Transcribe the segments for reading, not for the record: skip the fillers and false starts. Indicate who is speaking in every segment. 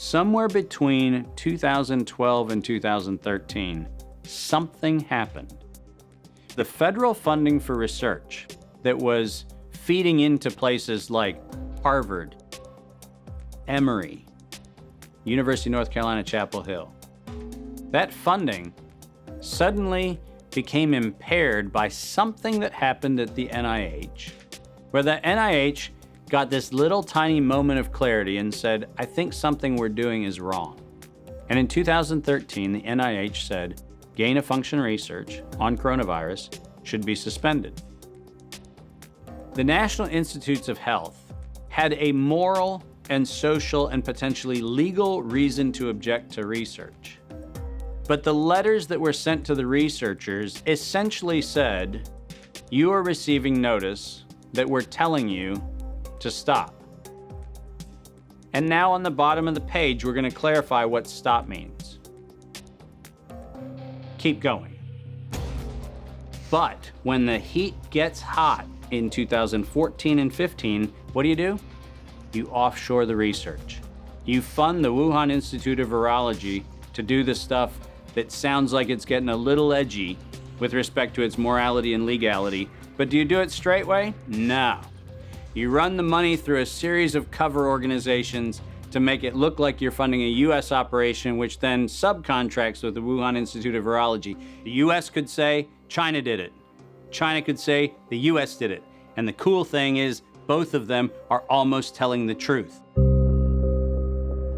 Speaker 1: Somewhere between 2012 and 2013, something happened. The federal funding for research that was feeding into places like Harvard, Emory, University of North Carolina, Chapel Hill, that funding suddenly became impaired by something that happened at the NIH, where the NIH got this little tiny moment of clarity and said, I think something we're doing is wrong. And in 2013, the NIH said, gain-of-function research on coronavirus should be suspended. The National Institutes of Health had a moral and social and potentially legal reason to object to research. But the letters that were sent to the researchers essentially said, you are receiving notice that we're telling you to stop. And now on the bottom of the page, we're going to clarify what stop means. Keep going. But when the heat gets hot in 2014 and 15, what do? You offshore the research. You fund the Wuhan Institute of Virology to do the stuff that sounds like it's getting a little edgy with respect to its morality and legality, but do you do it straight way? No. You run the money through a series of cover organizations to make it look like you're funding a US operation, which then subcontracts with the Wuhan Institute of Virology. The US could say, China did it. China could say, the US did it. And the cool thing is, both of them are almost telling the truth.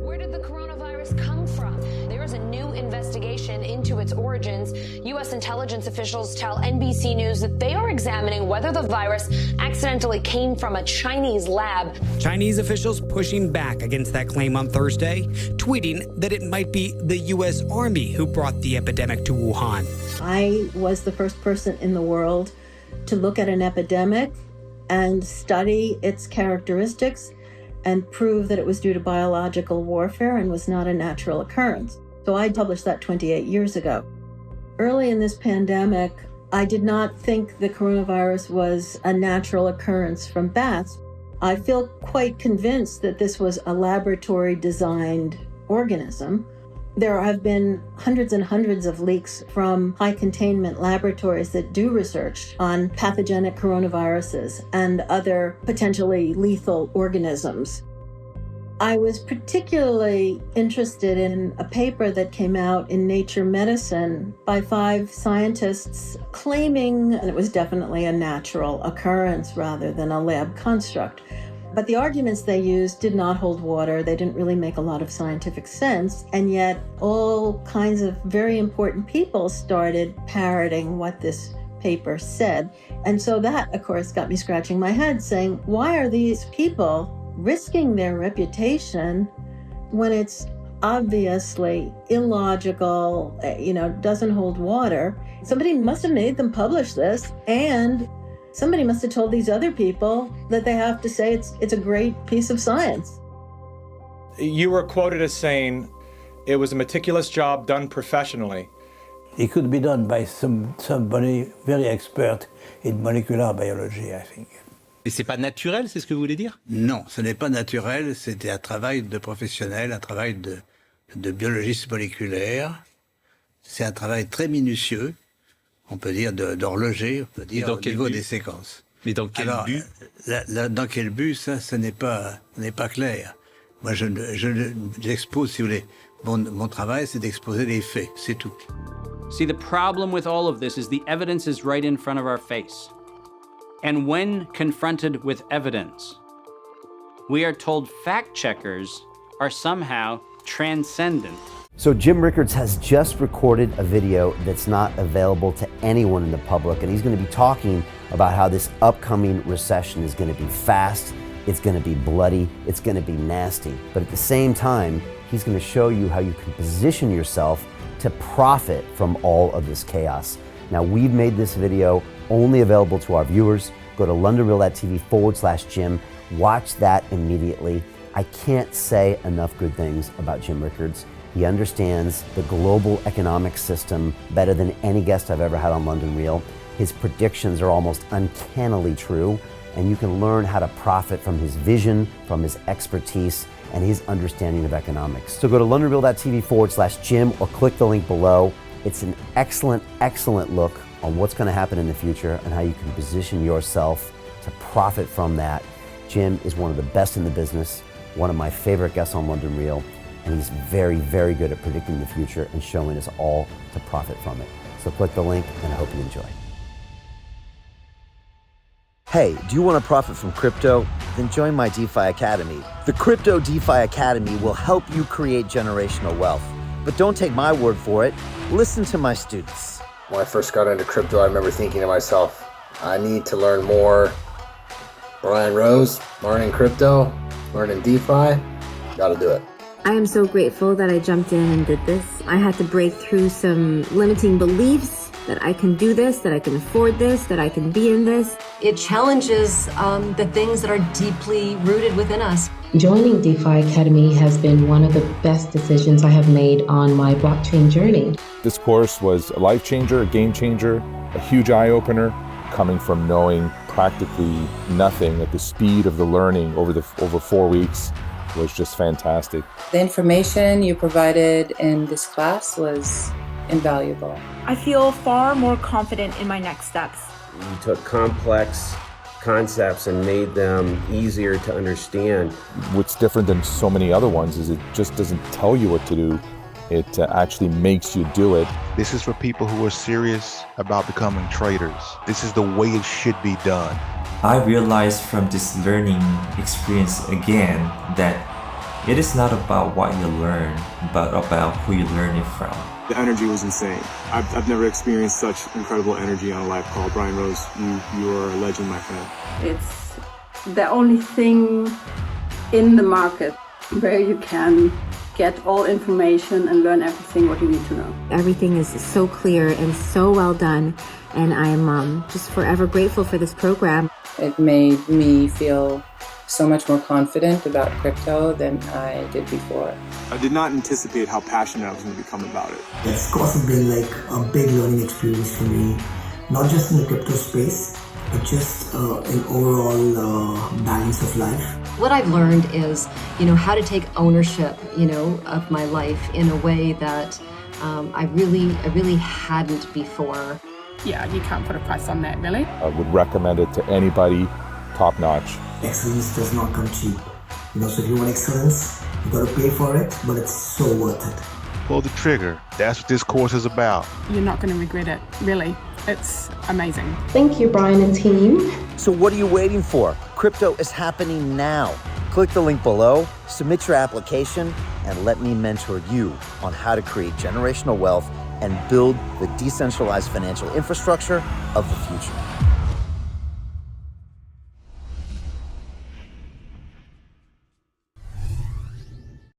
Speaker 2: Where did the coronavirus come from? There is a new investigation into its origins. U.S. intelligence officials tell NBC News that they are examining whether the virus accidentally came from a Chinese lab.
Speaker 3: Chinese officials pushing back against that claim on Thursday, tweeting that it might be the U.S. Army who brought the epidemic to Wuhan.
Speaker 4: I was the first person in the world to look at an epidemic and study its characteristics and prove that it was due to biological warfare and was not a natural occurrence. So I published that 28 years ago. Early in this pandemic, I did not think the coronavirus was a natural occurrence from bats. I feel quite convinced that this was a laboratory-designed organism. There have been hundreds and hundreds of leaks from high-containment laboratories that do research on pathogenic coronaviruses and other potentially lethal organisms. I was particularly interested in a paper that came out in Nature Medicine by 5 scientists claiming that it was definitely a natural occurrence rather than a lab construct. But the arguments they used did not hold water. They didn't really make a lot of scientific sense. And yet all kinds of very important people started parroting what this paper said. And so that, of course, got me scratching my head saying, why are these people risking their reputation when it's obviously illogical, doesn't hold water? Somebody must have made them publish this, and somebody must have told these other people that they have to say it's a great piece of science.
Speaker 5: You were quoted as saying it was a meticulous job done professionally.
Speaker 6: It could be done by somebody very expert in molecular biology, I think.
Speaker 7: Et c'est pas naturel, c'est ce que vous voulez dire?
Speaker 6: Non, ce n'est pas naturel, c'était un travail de professionnel, un travail de biologiste moléculaire. C'est un travail très minutieux, on peut dire d'horloger, on peut dire au niveau des séquences.
Speaker 7: Mais dans quel but?
Speaker 6: Dans quel but, ça, ce n'est pas clair. Moi, j'expose, si vous voulez, mon travail, c'est d'exposer les faits, c'est tout.
Speaker 1: See, the problem with all of this is the evidence is right in front of our face. And when confronted with evidence, we are told fact checkers are somehow transcendent.
Speaker 8: So Jim Rickards has just recorded a video that's not available to anyone in the public, and he's going to be talking about how this upcoming recession is going to be fast, it's going to be bloody, it's going to be nasty. But at the same time, he's going to show you how you can position yourself to profit from all of this chaos. Now, we've made this video only available to our viewers. Go to londonreal.tv/Jim. Watch that immediately. I can't say enough good things about Jim Rickards. He understands the global economic system better than any guest I've ever had on London Real. His predictions are almost uncannily true, and you can learn how to profit from his vision, from his expertise, and his understanding of economics. So go to londonreal.tv/Jim or click the link below. It's an excellent, excellent look on what's going to happen in the future and how you can position yourself to profit from that. Jim is one of the best in the business, one of my favorite guests on London Real, and he's very, very good at predicting the future and showing us all to profit from it. So click the link, and I hope you enjoy. Hey, do you want to profit from crypto? Then join my DeFi Academy. The Crypto DeFi Academy will help you create generational wealth. But don't take my word for it. Listen to my students.
Speaker 9: When I first got into crypto, I remember thinking to myself, I need to learn more. Brian Rose, learning crypto, learning DeFi, gotta do it.
Speaker 10: I am so grateful that I jumped in and did this. I had to break through some limiting beliefs that I can do this, that I can afford this, that I can be in this.
Speaker 11: It challenges the things that are deeply rooted within us.
Speaker 12: Joining DeFi Academy has been one of the best decisions I have made on my blockchain journey.
Speaker 13: This course was a life changer, a game changer, a huge eye-opener, coming from knowing practically nothing at the speed of the learning over 4 weeks was just fantastic.
Speaker 14: The information you provided in this class was invaluable.
Speaker 15: I feel far more confident in my next steps.
Speaker 16: You took complex concepts and made them easier to understand.
Speaker 13: What's different than so many other ones is it just doesn't tell you what to do. It actually makes you do it.
Speaker 17: This is for people who are serious about becoming traders. This is the way it should be done.
Speaker 18: I realized from this learning experience again that it is not about what you learn, but about who you learn it from.
Speaker 19: The energy was insane. I've never experienced such incredible energy on a live call. Brian Rose, you are a legend, my friend.
Speaker 20: It's the only thing in the market where you can get all information and learn everything what you need to know.
Speaker 10: Everything is so clear and so well done, and I'm just forever grateful for this program.
Speaker 14: It made me feel so much more confident about crypto than I did before.
Speaker 19: I did not anticipate how passionate I was going to become about it.
Speaker 21: It's also been like a big learning experience for me, not just in the crypto space, but just in overall balance of life.
Speaker 11: What I've learned is, how to take ownership, of my life in a way that I really hadn't before.
Speaker 22: Yeah, you can't put a price on that, really.
Speaker 13: I would recommend it to anybody, top notch.
Speaker 21: Excellence does not come cheap. So if you want excellence, you gotta pay for it, but it's so worth it.
Speaker 17: Pull the trigger. That's what this course is about.
Speaker 22: You're not going to regret it, really. It's amazing.
Speaker 12: Thank you, Brian and team.
Speaker 8: So what are you waiting for? Crypto is happening now. Click the link below, submit your application, and let me mentor you on how to create generational wealth and build the decentralized financial infrastructure of the future.